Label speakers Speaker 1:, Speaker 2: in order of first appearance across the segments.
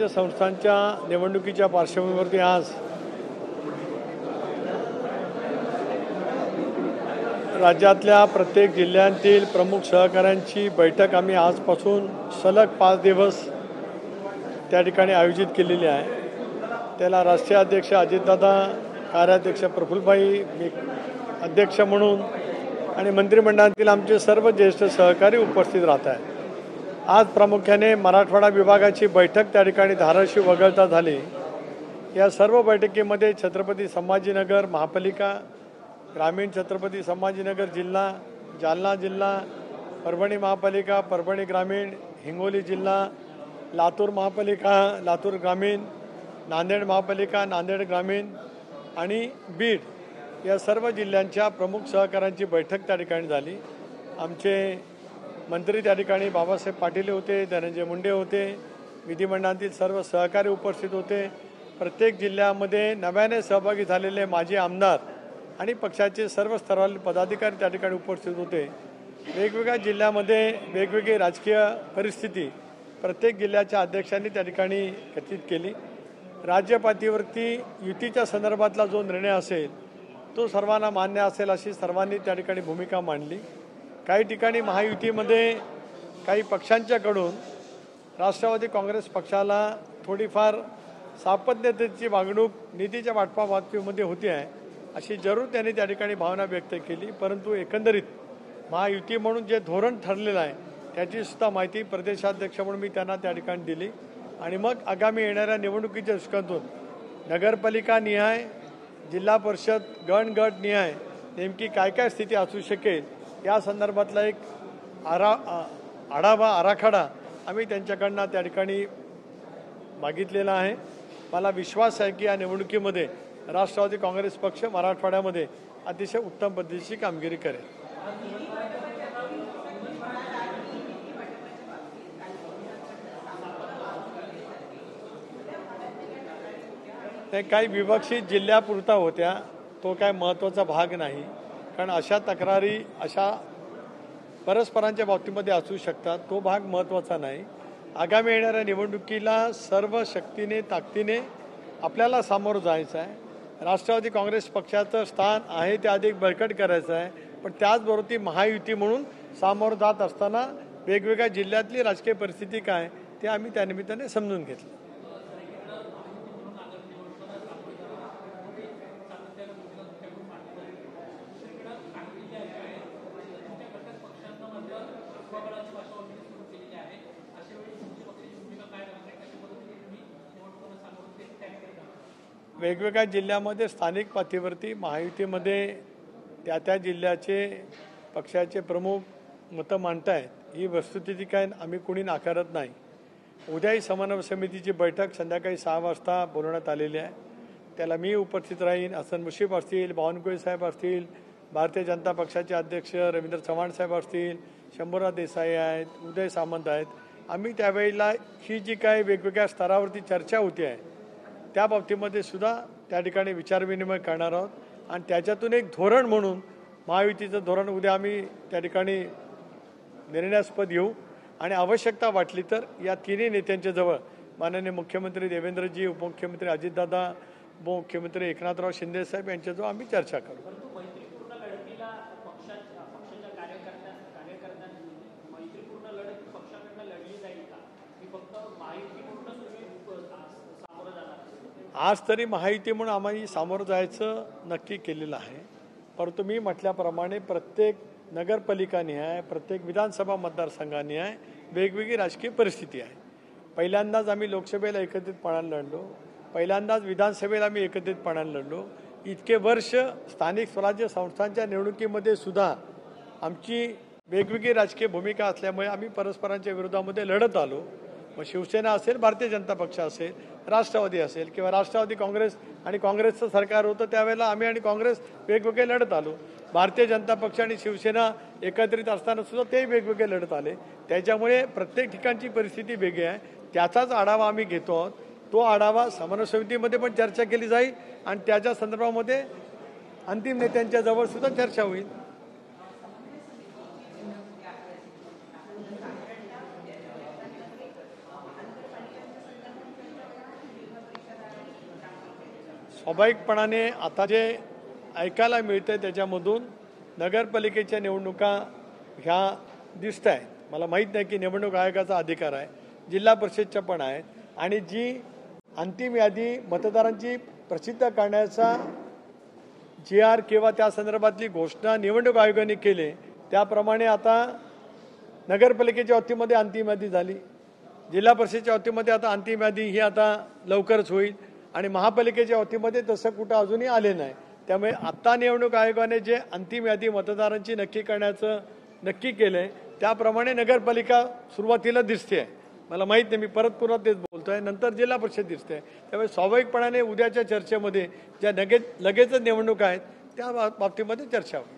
Speaker 1: संस्थांच्या निवडणुकीच्या पार्श्वभूमीवरती आज राज्यातल्या प्रत्येक जिल्ह्यातील प्रमुख सहकाऱ्यांची बैठक आम्ही आजपासून सलग 5 दिवस त्या ठिकाणी आयोजित केलेली आहे। त्याला राष्ट्रीय अध्यक्ष अजितदादा, कार्याध्यक्ष प्रफुल्लभाई, अध्यक्ष म्हणून आणि मंत्रिमंडळातील आमचे सर्व ज्येष्ठ सहकारी उपस्थित राहत आहेत। आज प्रामुख्याने मराठवाडा विभागाची बैठक त्या ठिकाणी धाराशिव वगळता झाली। या सर्व बैठकीमध्ये छत्रपती संभाजीनगर महापालिका, ग्रामीण छत्रपती संभाजीनगर जिल्हा, जालना जिल्हा, परभणी महापालिका, परभणी ग्रामीण, हिंगोली जिल्हा, लातूर महापालिका, लातूर ग्रामीण, नांदेड महापालिका, नांदेड ग्रामीण आणि बीड या सर्व जिल्ह्यांच्या प्रमुख सहकाऱ्यांची बैठक त्या ठिकाणी झाली। आमचे मंत्री त्या ठिकाणी बाबासाहेब पाटील होते, धनंजय मुंडे होते, विधिमंडळातील सर्व सहकारी उपस्थित होते। प्रत्येक जिल्ह्यामध्ये नव्याने सहभागी झालेले माजी आमदार आणि पक्षाचे सर्व स्तरावरील पदाधिकारी त्या ठिकाणी उपस्थित होते। वेगवेगळ्या जिल्ह्यामध्ये वेगवेगळी राजकीय परिस्थिती प्रत्येक जिल्ह्याच्या अध्यक्षांनी त्या ठिकाणी कथित केली। राज्य पातळीवरती युतीच्या संदर्भातला जो निर्णय असेल तो सर्वांना मान्य असेल अशी सर्वांनी त्या ठिकाणी भूमिका मांडली। काही ठिकाणी महायुतीमध्ये काही पक्षांच्याकडून राष्ट्रवादी काँग्रेस पक्षाला थोडीफार सापत्नतेची वागणूक निधीच्या वाटपाबाबतीमध्ये होती आहे अशी जरूर त्यांनी त्या ठिकाणी भावना व्यक्त केली। परंतु एकंदरीत महायुती म्हणून जे धोरण ठरलेलं आहे त्याची सुद्धा माहिती प्रदेशाध्यक्ष म्हणून मी त्यांना त्या ठिकाणी दिली आणि मग आगामी येणाऱ्या निवडणुकीच्या दृष्टिकोनातून नगरपालिका निहाय, जिल्हा परिषद गट निहाय नेमकी काय काय स्थिती असू शकेल या संदर्भातला एक आराखडा आम्ही त्यांच्याकडनं त्या ठिकाणी मागितलेला आहे। मला विश्वास आहे की या निवडणुकीमध्ये राष्ट्रवादी काँग्रेस पक्ष मराठवाड्यामध्ये अतिशय उत्तम पद्धतीची कामगिरी करेल। ते काही विवक्षित जिल्ह्यापुरता होत्या, तो काय महत्त्वाचा भाग नाही, कारण अशा तक्रारी अशा परस्परांच्या बाबतीमध्ये असू शकतात, तो भाग महत्त्वाचा नाही। आगामी येणाऱ्या निवडणुकीला सर्व शक्तीने ताकदीने आपल्याला सामोरं जायचं आहे। राष्ट्रवादी काँग्रेस पक्षाचं स्थान आहे ते अधिक बळकट करायचं आहे, पण त्याचबरोबर ती महायुती म्हणून सामोरं जात असताना वेगवेगळ्या जिल्ह्यातली राजकीय परिस्थिती काय ते आम्ही त्यानिमित्ताने समजून घेतलं। वेगवेगळ्या जिल्ह्यामध्ये स्थानिक पातळीवरती महायुतीमध्ये त्या जिल्ह्याचे पक्षाचे प्रमुख मतं मांडतायत, ही वस्तुस्थिती काय आम्ही कोणी नाकारत नाही। उद्याही समन्वय समितीची बैठक संध्याकाळी 6 वाजता बोलवण्यात आलेली आहे। त्याला मी उपस्थित राहीन, हसन मुश्रीफ असतील, बावनकुळे साहेब असतील, भारतीय जनता पक्षाचे अध्यक्ष रवींद्र चव्हाण साहेब असतील, शंभूराज देसाई आहेत, उदय सामंत आहेत। आम्ही त्यावेळेला ही जी काय वेगवेगळ्या स्तरावरती चर्चा होती आहे त्या बाबतीमध्ये सुद्धा त्या ठिकाणी विचारविनिमय करणार आहोत आणि त्याच्यातून एक धोरण म्हणून महायुतीचं धोरण उद्या आम्ही त्या ठिकाणी निर्णयास्पद येऊ आणि आवश्यकता वाटली तर या तिन्ही नेत्यांच्या जवळ माननीय मुख्यमंत्री देवेंद्रजी, उपमुख्यमंत्री अजितदादा, उपमुख्यमंत्री एकनाथराव शिंदे साहेब यांच्याजवळ आम्ही चर्चा करू। आज तरी महायुती म्हणून आम्ही सामोरं जायचं नक्की केलेलं आहे, परंतु मी म्हटल्याप्रमाणे प्रत्येक नगरपालिकानिहाय, प्रत्येक विधानसभा मतदारसंघानिहाय वेगवेगळी राजकीय परिस्थिती आहे। पहिल्यांदाच आम्ही लोकसभेला एकत्रितपणाने लढलो, पहिल्यांदाच विधानसभेला आम्ही एकत्रितपणाने लढलो। इतके वर्ष स्थानिक स्वराज्य संस्थांच्या निवडणुकीमध्ये सुद्धा आमची वेगवेगळी राजकीय भूमिका असल्यामुळे आम्ही परस्परांच्या विरोधामध्ये लढत आलो। मग शिवसेना असेल, भारतीय जनता पक्ष असेल, राष्ट्रवादी असेल किंवा राष्ट्रवादी काँग्रेस आणि काँग्रेसचं सरकार होतं त्यावेळेला आम्ही आणि काँग्रेस वेगवेगळे लढत आलो। भारतीय जनता पक्ष आणि शिवसेना एकत्रित असताना सुद्धा ते वेगवेगळे लढत आले। त्याच्यामुळे प्रत्येक ठिकाणची परिस्थिती वेगळी आहे, त्याचाच आढावा आम्ही घेतो आहोत। तो आढावा समन्वय समितीमध्ये पण चर्चा केली जाईल आणि त्याच्या संदर्भामध्ये अंतिम नेत्यांच्या जवळ सुद्धा चर्चा होईल। स्वाभाविकपणाने आता जे ऐकायला मिळतंय त्याच्यामधून नगरपालिकेच्या निवडणुका ह्या दिसत आहेत. मला माहीत नाही की निवडणूक आयोगाचा अधिकार आहे, जिल्हा परिषदच्या पण आहेत, आणि जी अंतिम यादी मतदारांची प्रसिद्ध करण्याचा GR किंवा त्या संदर्भातली घोषणा निवडणूक आयोगाने केली, त्याप्रमाणे आता नगरपालिकेच्या बाबतीमध्ये अंतिम यादी झाली, जिल्हा परिषदेच्या बाबतीमध्ये आता अंतिम यादी ही आता लवकरच होईल, आणि महापालिकेच्या बाबतीमध्ये तसं कुठं अजूनही आले नाही. त्यामुळे आत्ता निवडणूक आयोगाने जे अंतिम यादी मतदारांची नक्की करण्याचं नक्की केलंय त्याप्रमाणे नगरपालिका सुरुवातीला दिसते. मला माहीत नाही, मी परत पुन्हा तेच बोलतोय, नंतर जिल्हा परिषद दिसते. त्यामुळे स्वाभाविकपणाने उद्याच्या चर्चेमध्ये ज्या लगेचच निवडणूक आहेत त्या बाबतीमध्ये चर्चा होईल.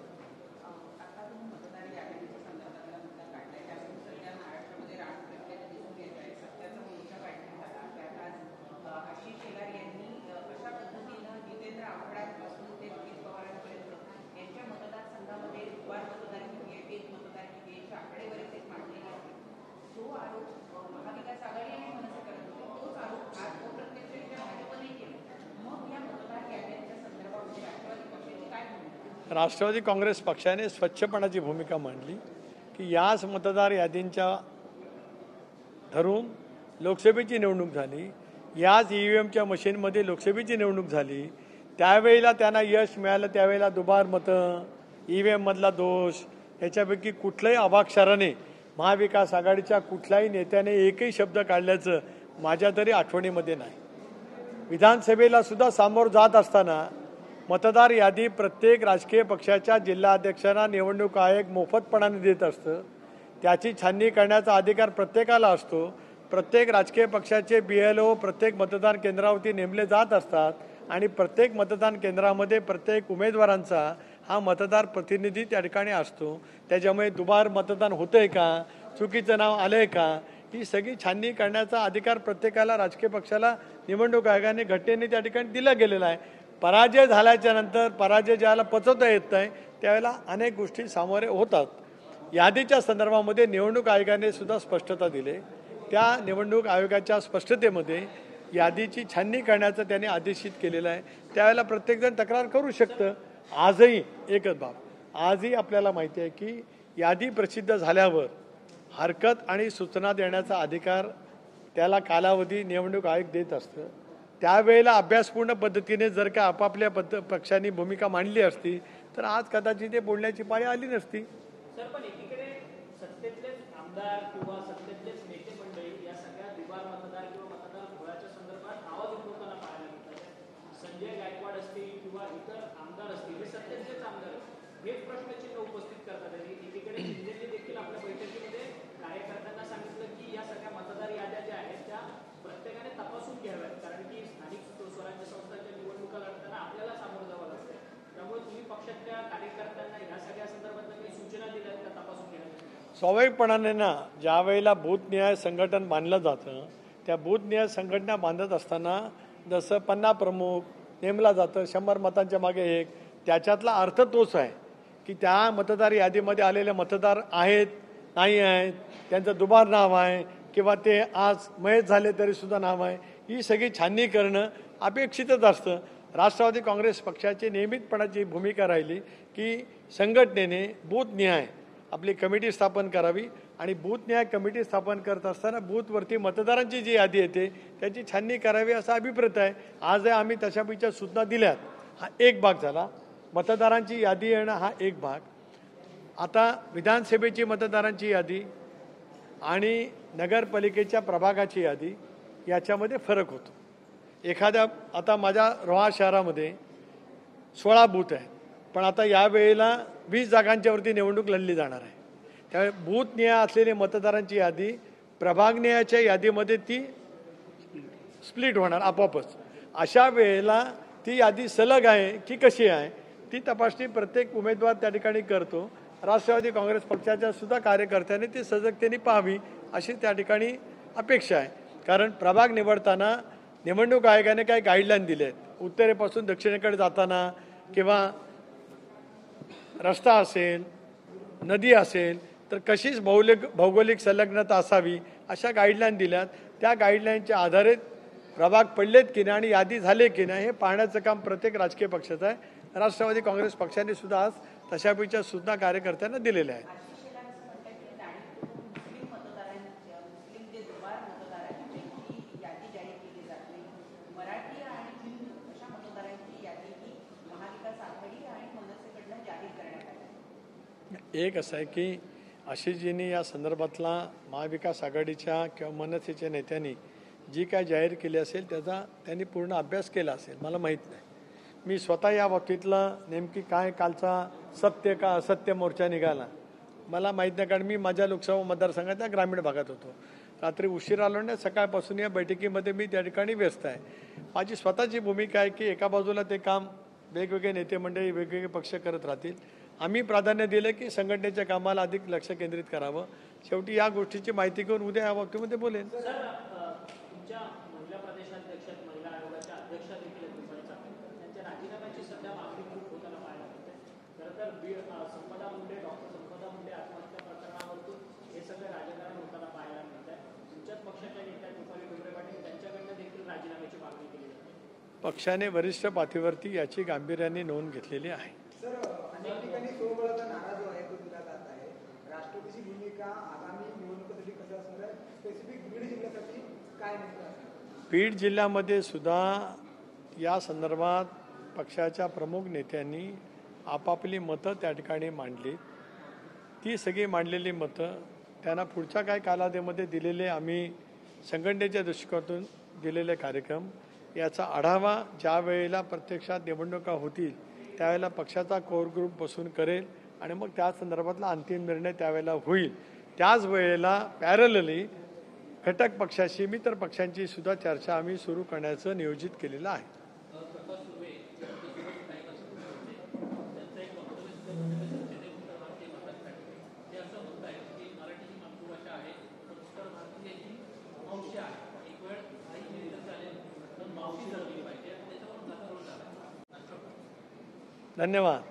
Speaker 1: राष्ट्रवादी काँग्रेस पक्षाने स्वच्छपणाची भूमिका मांडली की याच मतदार यादींच्या धरून लोकसभेची निवडणूक झाली, याच EVMच्या मशीनमध्ये लोकसभेची निवडणूक झाली, त्यावेळेला त्यांना यश मिळालं, त्यावेळेला दुबार मतं, EVM मधला दोष, याच्यापैकी कुठल्याही अवाक्षराने महाविकास आघाडीच्या कुठल्याही नेत्याने एकही शब्द काढल्याचं माझ्या तरी आठवणीमध्ये नाही. विधानसभेला सुद्धा सामोर जात असताना मतदार यादी प्रत्येक राजकीय पक्षाच्या जिल्हाध्यक्षांना निवडणूक आयोग मोफतपणाने देत असतं. त्याची छाननी करण्याचा अधिकार प्रत्येकाला असतो. प्रत्येक राजकीय पक्षाचे BLO प्रत्येक मतदान केंद्रावरती नेमले जात असतात, आणि प्रत्येक मतदान केंद्रामध्ये प्रत्येक उमेदवारांचा हा मतदार प्रतिनिधी त्या ठिकाणी असतो. त्याच्यामुळे दुबार मतदान होतंय का, चुकीचं नाव आलंय का, ही सगळी छाननी करण्याचा अधिकार प्रत्येकाला राजकीय पक्षाला निवडणूक आयोगाने घटनेने त्या ठिकाणी दिला गेलेला आहे. पराजय झाल्याच्या नंतर पराजय ज्याला पचवता येत नाही त्यावेळेला अनेक गोष्टी सामोरे होतात. यादीच्या संदर्भामध्ये निवडणूक आयोगाने सुद्धा स्पष्टता दिली. त्या निवडणूक आयोगाच्या स्पष्टतेमध्ये यादीची छाननी करण्याचं त्याने आदेशित केलेलं आहे. त्यावेळेला प्रत्येकजण तक्रार करू शकतं. आजही एकच बाब, आजही आपल्याला माहिती आहे की यादी प्रसिद्ध झाल्यावर हरकत आणि सूचना देण्याचा अधिकार त्याला कालावधी निवडणूक आयोग देत असतं. त्यावेळेला अभ्यासपूर्ण पद्धतीने जर का आपापल्या पक्षांनी भूमिका मांडली असती तर आज कदाचित ते बोलण्याची पाळी आली नसती.
Speaker 2: सर, पण एकीकडे सत्तेतलेच आमदार किंवा सत्तेतलेच नेते मंडळी या सगळ्या दुबार मतदार किंवा मतदार घोळ्याच्या संदर्भात आवाज उठवताना पाहायला मिळतात. संजय गायकवाड असतील किंवा इतर आमदार असतील, हे सत्तेतलेच आमदार हेच प्रश्नचिन्ह उपस्थित करतात. एकीकडे शिंदेने देखील आपल्या बैठकीमध्ये कार्यकर्त्यांना सांगितलं की या सगळ्या मतदार याद्या ज्या आहेत त्या प्रत्येकाने तपासून घ्याव्यात, कारण की स्थानिक स्वराज्य संस्थांच्या निवडणुका लढताना आपल्याला सामोरं जावं लागतं. त्यामुळे तुम्ही पक्षातल्या कार्यकर्त्यांना या सगळ्या संदर्भात काही सूचना दिल्या त्या तपासून घ्याव्यात.
Speaker 1: स्वाभाविकपणाने ना, ज्या वेळेला बूथनिहाय संघटन बांधलं जातं त्या बूथनिहाय संघटना बांधत असताना जसं 50 प्रमुख नेमला जातं, 100 मतांच्या मागे एक, त्याच्यातला अर्थ तोच आहे की त्या मतदार यादीमध्ये आलेले मतदार आहेत नाही आहेत, त्यांचं दुबार नाव आहे किंवा ते आज मयत झाले तरी सुद्धा नाव आहे, ही सगळी छाननी करणं अपेक्षितच असतं. राष्ट्रवादी काँग्रेस पक्षाची नियमितपणाची भूमिका राहिली की संघटनेने बूथनिहाय आपली कमिटी स्थापन करावी, आणि बूथनिहाय कमिटी स्थापन करत असताना बूथवरती मतदारांची जी यादी येते त्याची छाननी करावी असा अभिप्राय आहे. आज आम्ही तशापैकी सूचना दिल्यात. हा एक भाग झाला, मतदारांची यादी येणं हा एक भाग. आता विधानसभेची मतदारांची यादी आणि नगरपालिकेच्या प्रभागाची यादी याच्यामध्ये फरक होतो. एखाद्या आता माझ्या रोहा शहरामध्ये 16 बूथ आहेत, पण आता यावेळेला 20 जागांच्यावरती निवडणूक लढली जाणार आहे. त्यामुळे बूथनिहाय असलेली मतदारांची यादी प्रभागनिहायच्या यादीमध्ये ती स्प्लिट होणार आपोआपच. अशा वेळेला ती यादी सलग आहे की कशी आहे ती तपासणी प्रत्येक उमेदवार त्या ठिकाणी करतो. राष्ट्रवादी काँग्रेस पक्षाच्या सुद्धा कार्यकर्त्यांनी ती सजगतेने पाहावी अशी त्या ठिकाणी अपेक्षा आहे. कारण प्रभाग निवडताना निवडणूक आयोगाने काही गाईडलाईन दिले आहेत. उत्तरेपासून दक्षिणेकडे जाताना किंवा रस्ता असेल, नदी असेल तर कशीच भौगोलिक संलग्नता असावी अशा गाईडलाईन दिल्यात. त्या गाईडलाईनच्या आधारे प्रभाग पडलेत की नाही आणि यादी झाले की नाही हे पाहण्याचं काम प्रत्येक राजकीय पक्षाचं आहे. राष्ट्रवादी काँग्रेस पक्षाने सुद्धा आज तशापैकी सूचना कार्यकर्त्यांना दिलेल्या आहेत. एक असं आहे की आशिषजींनी या संदर्भातला महाविकास आघाडीच्या किंवा मनसेच्या नेत्यांनी जी काय जाहीर केली असेल त्याचा त्यांनी पूर्ण अभ्यास केला असेल, मला माहीत नाही. मी स्वतः या बाबतीतलं नेमकी काय कालचा सत्य का असत्य मोर्चा निघाला मला माहीत नाही, कारण मी माझ्या लोकसभा मतदारसंघाच्या ग्रामीण भागात होतो. रात्री उशीर आलो नाही, सकाळपासून या बैठकीमध्ये मी त्या ठिकाणी व्यस्त आहे. माझी स्वतःची भूमिका आहे की एका बाजूला ते काम वेगवेगळे नेते मंडळी वेगवेगळे पक्ष करत राहतील. आम्ही प्राधान्य दिलं की संघटनेच्या कामाला अधिक लक्ष केंद्रित करावं. शेवटी या गोष्टीची माहिती घेऊन उद्या या बाबतीमध्ये बोलेन.
Speaker 2: तुमच्या महिला प्रदेशाध्यक्ष महिला आयोगाच्या अध्यक्षा देखील त्यांच्या राजीनाम्याची सध्या मागणी खूप होताना पाहायला मिळते. खरं तर संपदा मुंडे डॉक्टर संपदा मुंडे आत्महत्या प्रकरणावरतून हे सगळं राजकारण होताना पाहायला मिळत आहे. तुमच्याच पक्षाच्या नेत्या रुपाली डुबरे पाटील त्यांच्याकडनं देखील राजीनाम्याची मागणी केली जाते.
Speaker 1: पक्षाने वरिष्ठ पातळीवरती याची गांभीर्याने नोंद घेतलेली आहे.
Speaker 3: सर, अनेक ठिकाणी स्वबळाचा नारा जो आहे तो दिला जात आहे. राष्ट्रवादीची भूमिका आगामी निवडणुकीसाठी कसं असणार आहे? स्पेसिफिक बीड जिल्ह्यासाठी काय नेमकं असणार?
Speaker 1: बीड जिल्ह्यामध्ये सुद्धा या संदर्भात पक्षाच्या प्रमुख नेत्यांनी आपापली मतं त्या ठिकाणी मांडली. ती सगळी मांडलेली मतं त्यांना पुढच्या काही कालावधीमध्ये दिलेले आम्ही संघटनेच्या दृष्टिकोनातून दिलेले कार्यक्रम याचा आढावा ज्या वेळेला प्रत्यक्षात निवडणुका होतील त्यावेळेला पक्षाचा कोर ग्रुप बसून करेल आणि मग त्या संदर्भातला अंतिम निर्णय त्यावेळेला होईल. त्याच वेळेला पॅरलली घटक पक्षाशी मित्र पक्षांची सुद्धा चर्चा आम्ही सुरू करण्याचं नियोजित केलेलं आहे. धन्यवाद.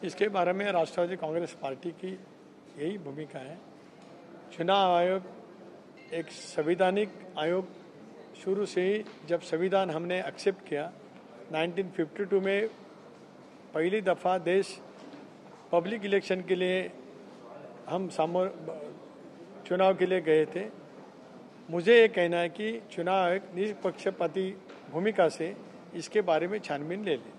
Speaker 1: इसके बारे में राष्ट्रवादी कांग्रेस पार्टी की यही भूमिका है. चुनाव आयोग एक संवैधानिक आयोग शुरू से ही जब संविधान हमने एक्सेप्ट किया 1952 में पहली दफ़ा देश पब्लिक इलेक्शन के लिए हम चुनाव के लिए गए थे. मुझे ये कहना है कि चुनाव आयोग निष्पक्षपाती भूमिका से इसके बारे में छानबीन ले ले.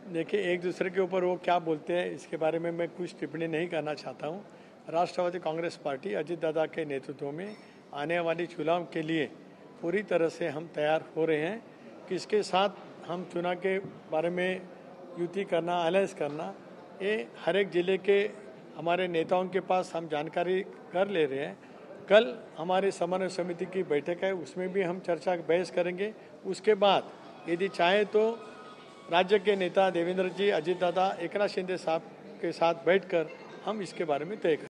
Speaker 1: देखिए, एक दूसरे के ऊपर वो क्या बोलते हैं इसके बारे में मैं कुछ टिप्पणी नहीं करना चाहता हूँ. राष्ट्रवादी कांग्रेस पार्टी अजीत दादा के नेतृत्व में आने वाली चुनाव के लिए पूरी तरह से हम तैयार हो रहे हैं. किसके साथ हम चुनाव के बारे में युति करना, अलायंस करना, ये हर एक ज़िले के हमारे नेताओं के पास हम जानकारी कर ले रहे हैं. कल हमारी समन्वय समिति की बैठक है, उसमें भी हम चर्चा बहस करेंगे. उसके बाद यदि चाहे तो राज्य के नेता देवेंद्र जी, अजीत दादा, एकनाथ शिंदे साहब के साथ बैठकर हम इसके बारे में तय करें.